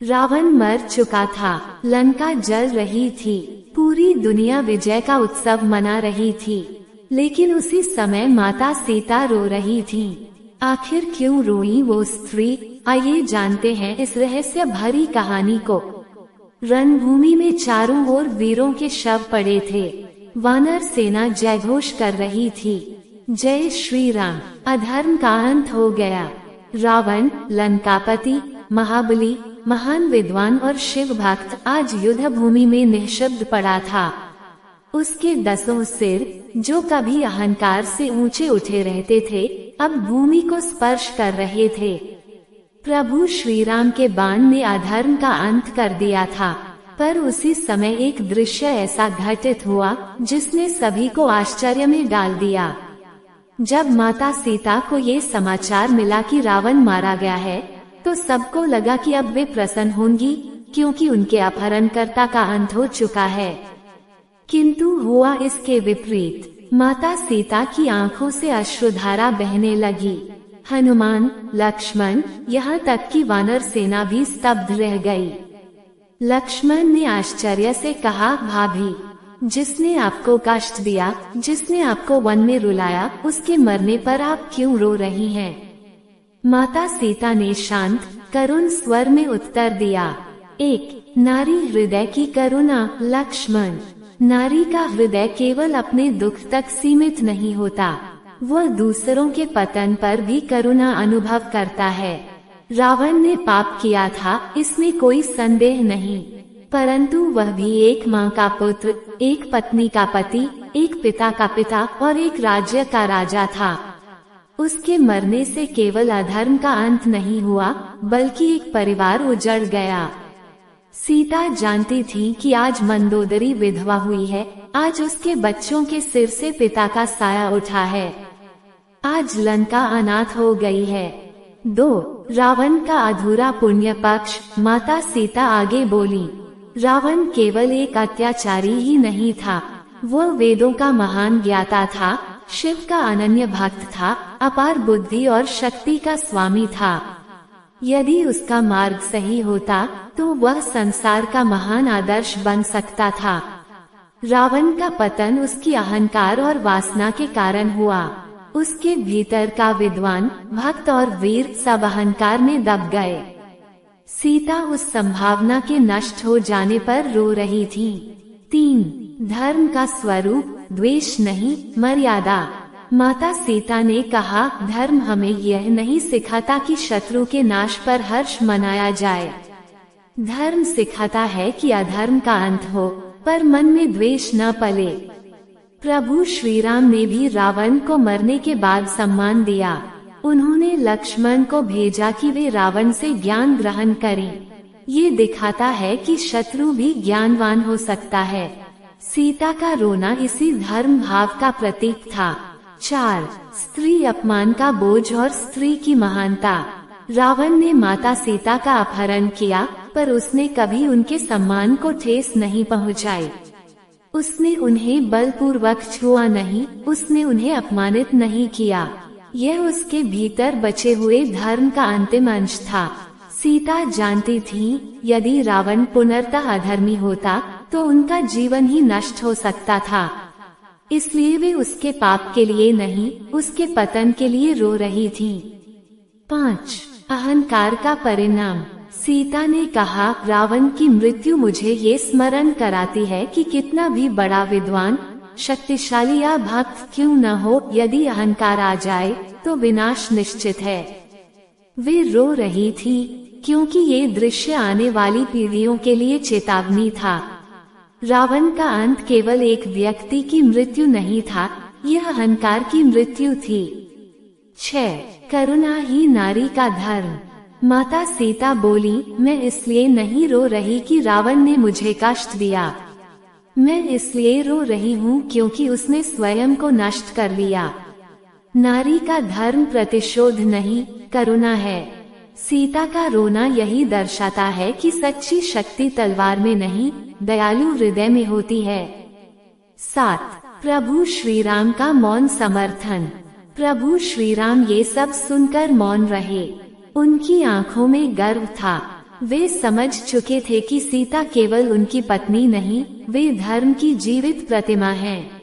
रावण मर चुका था, लंका जल रही थी, पूरी दुनिया विजय का उत्सव मना रही थी। लेकिन उसी समय माता सीता रो रही थी। आखिर क्यों रोई वो स्त्री? आइए जानते हैं इस रहस्य भरी कहानी को। रणभूमि में चारों ओर वीरों के शव पड़े थे। वानर सेना जयघोष कर रही थी, जय श्री राम, अधर्म का अंत हो गया। रावण, लंकापति, महाबली, महान विद्वान और शिव भक्त आज युद्ध भूमि में निःशब्द पड़ा था। उसके 10 सिर, जो कभी अहंकार से ऊंचे उठे रहते थे, अब भूमि को स्पर्श कर रहे थे। प्रभु श्री राम के बाण ने अधर्म का अंत कर दिया था। पर उसी समय एक दृश्य ऐसा घटित हुआ जिसने सभी को आश्चर्य में डाल दिया। जब माता सीता को ये समाचार मिला कि रावण मारा गया है, तो सबको लगा कि अब वे प्रसन्न होंगी, क्योंकि उनके अपहरणकर्ता का अंत हो चुका है। किंतु हुआ इसके विपरीत। माता सीता की आंखों से अश्रुधारा बहने लगी। हनुमान, लक्ष्मण, यहाँ तक कि वानर सेना भी स्तब्ध रह गई। लक्ष्मण ने आश्चर्य से कहा, भाभी, जिसने आपको कष्ट दिया, जिसने आपको वन में रुलाया, उसके मरने पर आप क्यों रो रही हैं? माता सीता ने शांत, करुण स्वर में उत्तर दिया, एक नारी हृदय की करुणा। लक्ष्मण, नारी का हृदय केवल अपने दुख तक सीमित नहीं होता, वह दूसरों के पतन पर भी करुणा अनुभव करता है। रावण ने पाप किया था, इसमें कोई संदेह नहीं, परंतु वह भी एक माँ का पुत्र, एक पत्नी का पति, एक पिता का पिता और एक राज्य का राजा था। उसके मरने से केवल अधर्म का अंत नहीं हुआ, बल्कि एक परिवार उजड़ गया। सीता जानती थी कि आज मंदोदरी विधवा हुई है, आज उसके बच्चों के सिर से पिता का साया उठा है, आज लंका अनाथ हो गई है। 2. रावण का अधूरा पुण्य पक्ष। माता सीता आगे बोली, रावण केवल एक अत्याचारी ही नहीं था, वह वेदों का महान ज्ञाता था, शिव का अनन्य भक्त था, अपार बुद्धि और शक्ति का स्वामी था। यदि उसका मार्ग सही होता तो वह संसार का महान आदर्श बन सकता था। रावण का पतन उसकी अहंकार और वासना के कारण हुआ। उसके भीतर का विद्वान, भक्त और वीर सब अहंकार में दब गए। सीता उस संभावना के नष्ट हो जाने पर रो रही थी। 3. धर्म का स्वरूप, द्वेष नहीं, मर्यादा। माता सीता ने कहा, धर्म हमें यह नहीं सिखाता कि शत्रु के नाश पर हर्ष मनाया जाए। धर्म सिखाता है कि अधर्म का अंत हो, पर मन में द्वेष न पले। प्रभु श्री राम ने भी रावण को मरने के बाद सम्मान दिया। उन्होंने लक्ष्मण को भेजा कि वे रावण से ज्ञान ग्रहण करें। ये दिखाता है कि शत्रु भी ज्ञानवान हो सकता है। सीता का रोना इसी धर्म भाव का प्रतीक था। 4. स्त्री अपमान का बोझ और स्त्री की महानता। रावण ने माता सीता का अपहरण किया, पर उसने कभी उनके सम्मान को ठेस नहीं पहुंचाई। उसने उन्हें बलपूर्वक छुआ नहीं, उसने उन्हें अपमानित नहीं किया। यह उसके भीतर बचे हुए धर्म का अंतिम अंश था। सीता जानती थी, यदि रावण पुनर्तः अधर्मी होता तो उनका जीवन ही नष्ट हो सकता था। इसलिए वे उसके पाप के लिए नहीं, उसके पतन के लिए रो रही थी। 5. अहंकार का परिणाम। सीता ने कहा, रावण की मृत्यु मुझे ये स्मरण कराती है कि कितना भी बड़ा विद्वान, शक्तिशाली या भक्त क्यों न हो, यदि अहंकार आ जाए तो विनाश निश्चित है। वे रो रही थी, क्योंकि ये दृश्य आने वाली पीढ़ियों के लिए चेतावनी था। रावण का अंत केवल एक व्यक्ति की मृत्यु नहीं था, यह अहंकार की मृत्यु थी। 6. करुणा ही नारी का धर्म। माता सीता बोली, मैं इसलिए नहीं रो रही कि रावण ने मुझे कष्ट दिया, मैं इसलिए रो रही हूँ क्योंकि उसने स्वयं को नष्ट कर लिया। नारी का धर्म प्रतिशोध नहीं, करुणा है। सीता का रोना यही दर्शाता है कि सच्ची शक्ति तलवार में नहीं, दयालु हृदय में होती है। 7. प्रभु श्री राम का मौन समर्थन। प्रभु श्री राम ये सब सुनकर मौन रहे। उनकी आंखों में गर्व था। वे समझ चुके थे कि सीता केवल उनकी पत्नी नहीं, वे धर्म की जीवित प्रतिमा हैं।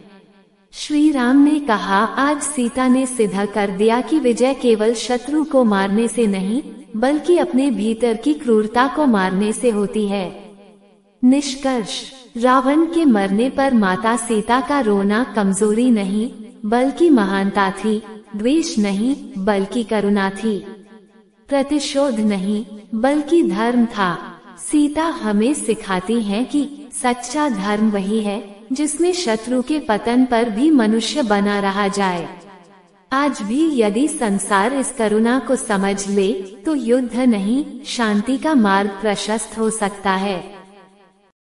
श्री राम ने कहा, आज सीता ने सिद्ध कर दिया कि विजय केवल शत्रु को मारने से नहीं, बल्कि अपने भीतर की क्रूरता को मारने से होती है। निष्कर्ष, रावण के मरने पर माता सीता का रोना कमजोरी नहीं, बल्कि महानता थी। द्वेष नहीं, बल्कि करुणा थी। प्रतिशोध नहीं, बल्कि धर्म था। सीता हमें सिखाती है कि सच्चा धर्म वही है जिसमें शत्रु के पतन पर भी मनुष्य बना रहा जाए। आज भी यदि संसार इस करुणा को समझ ले, तो युद्ध नहीं, शांति का मार्ग प्रशस्त हो सकता है।